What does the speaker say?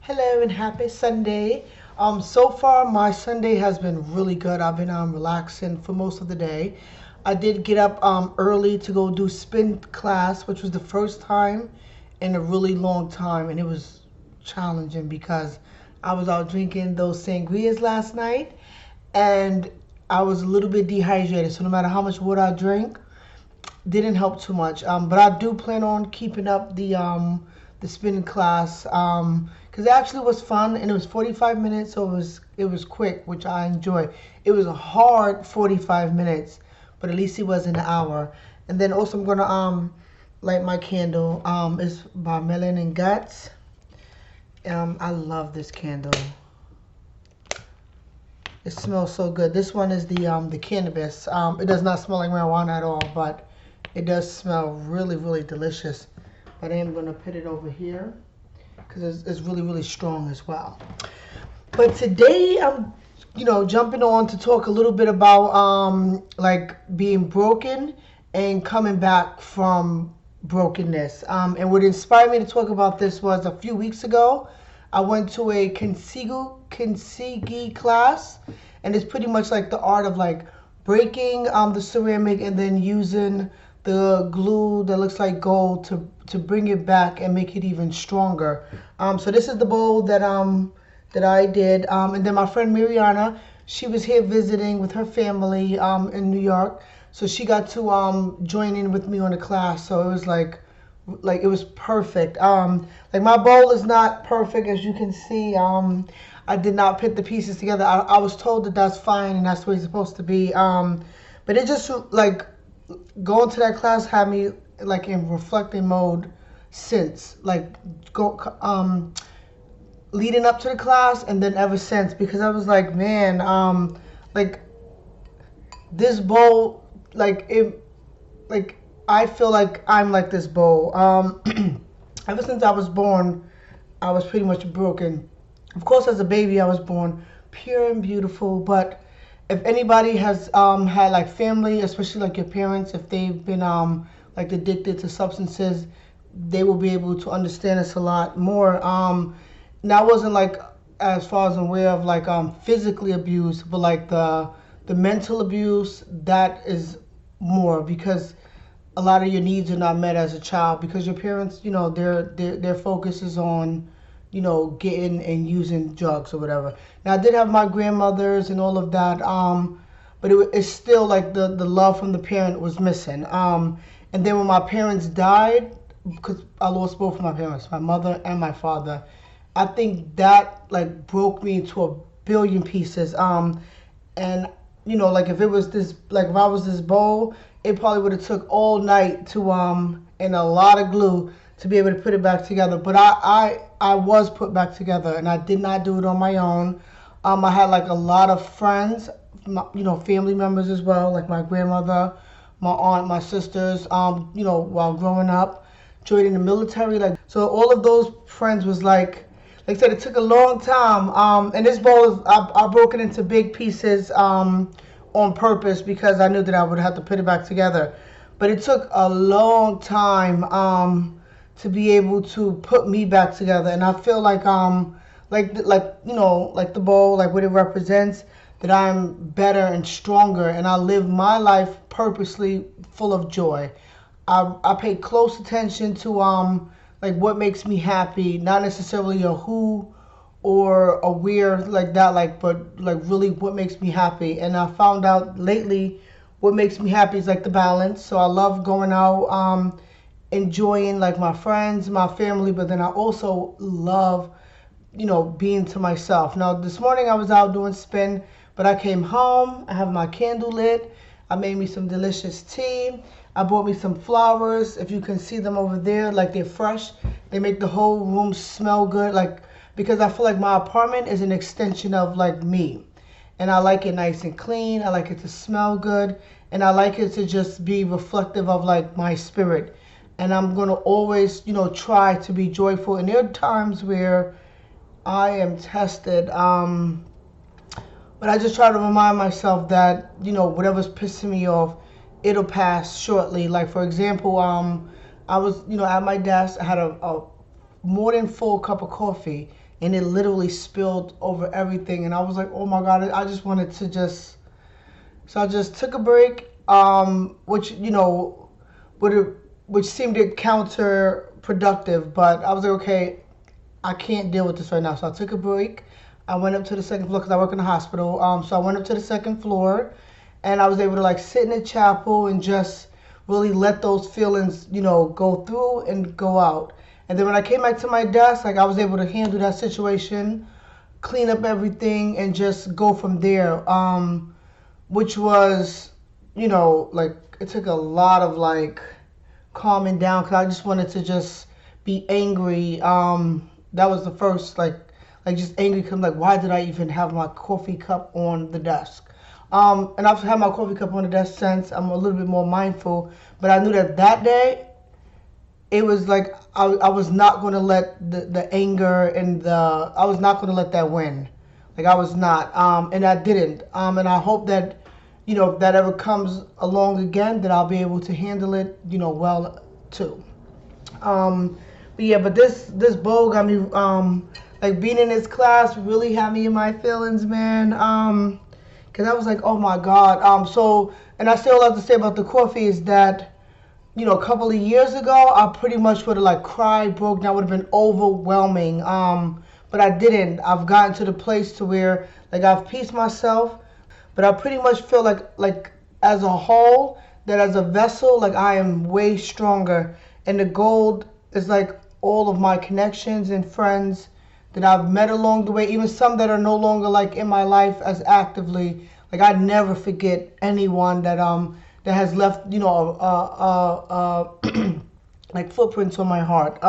Hello and happy Sunday. So far my Sunday has been really good. I've been relaxing for most of the day. I did get up early to go do spin class, which was the first time in a really long time, and it was challenging because I was out drinking those sangrias last night, and I was a little bit dehydrated. So no matter how much water I drank, didn't help too much. But I do plan on keeping up the spinning class because it actually was fun, and it was 45 minutes, so it was quick, which I enjoy. It was a hard 45 minutes, but at least it was an hour. And then also I'm gonna light my candle. It's by Melon and Guts. I love this candle. It smells so good. This one is the cannabis. It does not smell like marijuana at all, but it does smell really, really delicious. But I am going to put it over here because it's really, really strong as well. But today I'm, jumping on to talk a little bit about like being broken and coming back from brokenness. And what inspired me to talk about this was a few weeks ago. I went to a Kintsugi class, and it's pretty much like the art of like breaking the ceramic and then using the glue that looks like gold to bring it back and make it even stronger. So this is the bowl that I did, and then my friend Mariana, she was here visiting with her family in New York, so she got to join in with me on the class. So it was like it was perfect. Like my bowl is not perfect, as you can see. I did not put the pieces together. I was told that that's fine and that's the way it's supposed to be. But it just like going to that class had me like in reflecting mode since like leading up to the class, and then ever since, because I was like, man, like this bowl, like it, like I feel like I'm like this bowl. Ever since I was born, I was pretty much broken. Of course, as a baby, I was born pure and beautiful. But if anybody has had like family, especially like your parents, if they've been like addicted to substances, they will be able to understand this a lot more. Now, I wasn't like, as far as I'm aware of, like physically abused, but like the mental abuse, that is more, because a lot of your needs are not met as a child because your parents, their focus is on, getting and using drugs or whatever. Now I did have my grandmothers and all of that, but it's still like the love from the parent was missing. And then when my parents died, because I lost both of my parents, my mother and my father, I think that like broke me into a billion pieces. And like if it was this, like if I was this bowl, it probably would have took all night to and a lot of glue to be able to put it back together. But I was put back together, and I did not do it on my own. I had like a lot of friends, family members as well, like my grandmother, my aunt, my sisters. While growing up, joining the military, like, so all of those friends was like I said, it took a long time. And this bowl is, I broke it into big pieces on purpose because I knew that I would have to put it back together. But it took a long time to be able to put me back together. And I feel like like the bowl, like what it represents, that I'm better and stronger, and I live my life purposely full of joy. I pay close attention to like what makes me happy, not necessarily a who or a where like that, like, but like really what makes me happy. And I found out lately what makes me happy is like the balance. So I love going out, enjoying like my friends, my family, but then I also love, being to myself. Now this morning I was out doing spin, but I came home, I have my candle lit, I made me some delicious tea. I bought me some flowers. If you can see them over there, like they're fresh. They make the whole room smell good, like, because I feel like my apartment is an extension of like me. And I like it nice and clean. I like it to smell good. And I like it to just be reflective of like my spirit. And I'm going to always, try to be joyful. And there are times where I am tested. But I just try to remind myself that, whatever's pissing me off, it'll pass shortly. Like, for example, I was, at my desk. I had a more than full cup of coffee, and it literally spilled over everything. And I was like, oh my God, I just wanted to just, so I just took a break, which, which seemed counterproductive, but I was like, okay, I can't deal with this right now. So I took a break. I went up to the second floor because I work in the hospital. So I went up to the second floor, and I was able to like sit in the chapel and just really let those feelings, go through and go out. And then when I came back to my desk, like I was able to handle that situation, clean up everything, and just go from there. Which was, like it took a lot of like calming down because I just wanted to just be angry. That was the first like just angry because like why did I even have my coffee cup on the desk? And I've had my coffee cup on the desk since. I'm a little bit more mindful, but I knew that day it was like I was not going to let the anger and I was not going to let that win. Like I was not, and I didn't. And I hope that, if that ever comes along again, that I'll be able to handle it, well too. But yeah, but this bowl got me, like being in this class really had me in my feelings, man. Cause I was like, oh my God. So, and I still have to say about the coffee is that, a couple of years ago, I pretty much would have like cried, broke down, would have been overwhelming. But I didn't. I've gotten to the place to where like I've pieced myself, but I pretty much feel like as a whole, that as a vessel, like I am way stronger. And the gold is like all of my connections and friends that I've met along the way, even some that are no longer like in my life as actively. Like I never forget anyone that has left, like footprints on my heart.